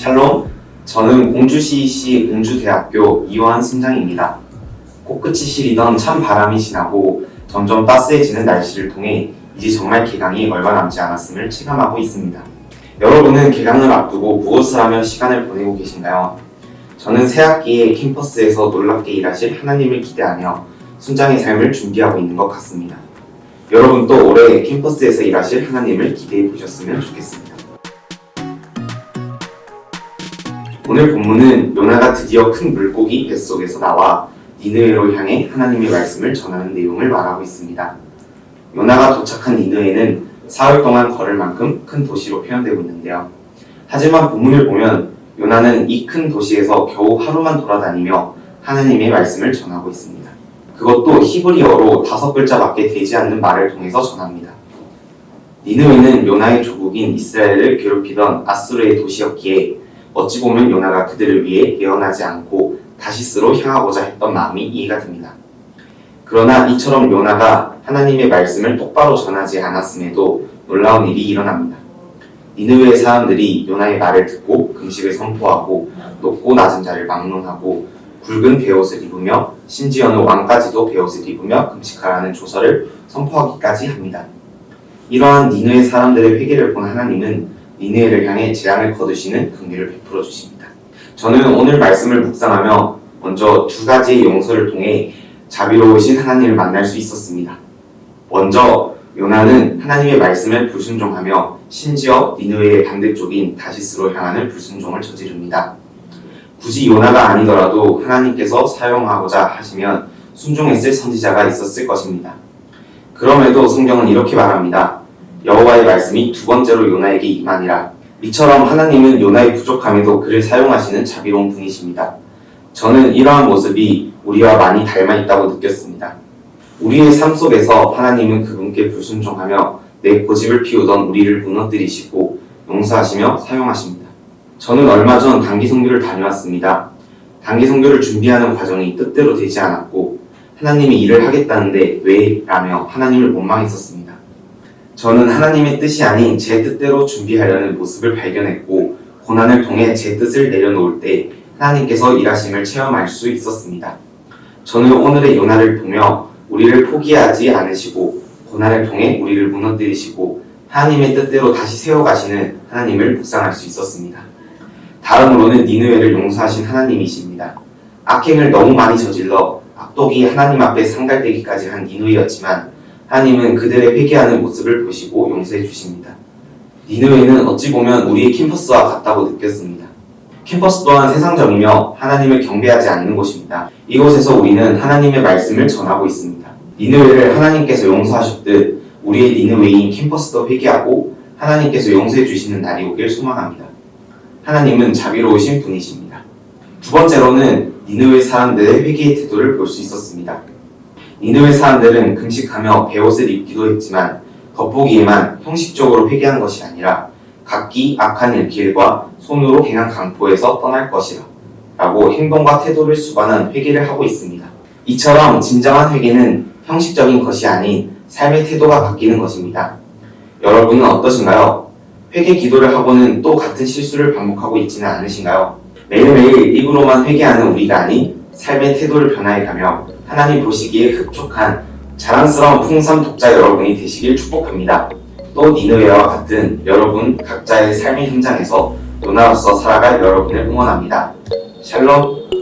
샬롬, 저는 공주시시 공주대학교 이호한 순장입니다. 코끝이 시리던 찬 바람이 지나고 점점 따스해지는 날씨를 통해 이제 정말 개강이 얼마 남지 않았음을 체감하고 있습니다. 여러분은 개강을 앞두고 무엇을 하며 시간을 보내고 계신가요? 저는 새학기에 캠퍼스에서 놀랍게 일하실 하나님을 기대하며 순장의 삶을 준비하고 있는 것 같습니다. 여러분도 올해 캠퍼스에서 일하실 하나님을 기대해 보셨으면 좋겠습니다. 오늘 본문은 요나가 드디어 큰 물고기 뱃속에서 나와 니느웨로 향해 하나님의 말씀을 전하는 내용을 말하고 있습니다. 요나가 도착한 니느웨는 사흘 동안 걸을 만큼 큰 도시로 표현되고 있는데요. 하지만 본문을 보면 요나는 이 큰 도시에서 겨우 하루만 돌아다니며 하나님의 말씀을 전하고 있습니다. 그것도 히브리어로 5글자밖에 되지 않는 말을 통해서 전합니다. 니느웨는 요나의 조국인 이스라엘을 괴롭히던 아수르의 도시였기에 어찌 보면 요나가 그들을 위해 예언하지 않고 다시스로 향하고자 했던 마음이 이해가 됩니다. 그러나 이처럼 요나가 하나님의 말씀을 똑바로 전하지 않았음에도 놀라운 일이 일어납니다. 니느웨의 사람들이 요나의 말을 듣고 금식을 선포하고 높고 낮은 자를 막론하고 굵은 베옷을 입으며 심지어는 왕까지도 베옷을 입으며 금식하라는 조서를 선포하기까지 합니다. 이러한 니느웨 사람들의 회개를 본 하나님은 니느웨를 향해 재앙을 거두시는 긍휼을 베풀어 주십니다. 저는 오늘 말씀을 묵상하며 먼저 2가지의 용서를 통해 자비로우신 하나님을 만날 수 있었습니다. 먼저 요나는 하나님의 말씀에 불순종하며 심지어 니느웨의 반대쪽인 다시스로 향하는 불순종을 저지릅니다. 굳이 요나가 아니더라도 하나님께서 사용하고자 하시면 순종했을 선지자가 있었을 것입니다. 그럼에도 성경은 이렇게 말합니다. 여호와의 말씀이 2번째로 요나에게 임하니라. 이처럼 하나님은 요나의 부족함에도 그를 사용하시는 자비로운 분이십니다. 저는 이러한 모습이 우리와 많이 닮아 있다고 느꼈습니다. 우리의 삶 속에서 하나님은 그분께 불순종하며 내 고집을 피우던 우리를 무너뜨리시고 용서하시며 사용하십니다. 저는 얼마 전 단기 선교를 다녀왔습니다. 단기 선교를 준비하는 과정이 뜻대로 되지 않았고 하나님이 일을 하겠다는데 왜? 라며 하나님을 원망했었습니다. 저는 하나님의 뜻이 아닌 제 뜻대로 준비하려는 모습을 발견했고 고난을 통해 제 뜻을 내려놓을 때 하나님께서 일하심을 체험할 수 있었습니다. 저는 오늘의 요나를 보며 우리를 포기하지 않으시고 고난을 통해 우리를 무너뜨리시고 하나님의 뜻대로 다시 세워가시는 하나님을 묵상할 수 있었습니다. 다음으로는 니느웨를 용서하신 하나님이십니다. 악행을 너무 많이 저질러 악독이 하나님 앞에 상달되기까지 한 니느웨였지만 하나님은 그들의 회개하는 모습을 보시고 용서해 주십니다. 니느웨는 어찌 보면 우리의 캠퍼스와 같다고 느꼈습니다. 캠퍼스 또한 세상적이며 하나님을 경배하지 않는 곳입니다. 이곳에서 우리는 하나님의 말씀을 전하고 있습니다. 니느웨를 하나님께서 용서하셨듯 우리의 니느웨인 캠퍼스도 회개하고 하나님께서 용서해 주시는 날이 오길 소망합니다. 하나님은 자비로우신 분이십니다. 2번째로는 니느웨 사람들의 회개의 태도를 볼 수 있었습니다. 니느웨 사람들은 금식하며 베옷을 입기도 했지만 겉보기에만 형식적으로 회개한 것이 아니라 각기 악한 길과 손으로 행한 강포에서 떠날 것이라 라고 행동과 태도를 수반한 회개를 하고 있습니다. 이처럼 진정한 회개는 형식적인 것이 아닌 삶의 태도가 바뀌는 것입니다. 여러분은 어떠신가요? 회개 기도를 하고는 또 같은 실수를 반복하고 있지는 않으신가요? 매일매일 입으로만 회개하는 우리가 아닌 삶의 태도를 변화해가며 하나님 보시기에 흡족한 자랑스러운 풍성 독자 여러분이 되시길 축복합니다. 또 니느웨와 같은 여러분 각자의 삶의 현장에서 요나로서 살아갈 여러분을 응원합니다. 샬롬.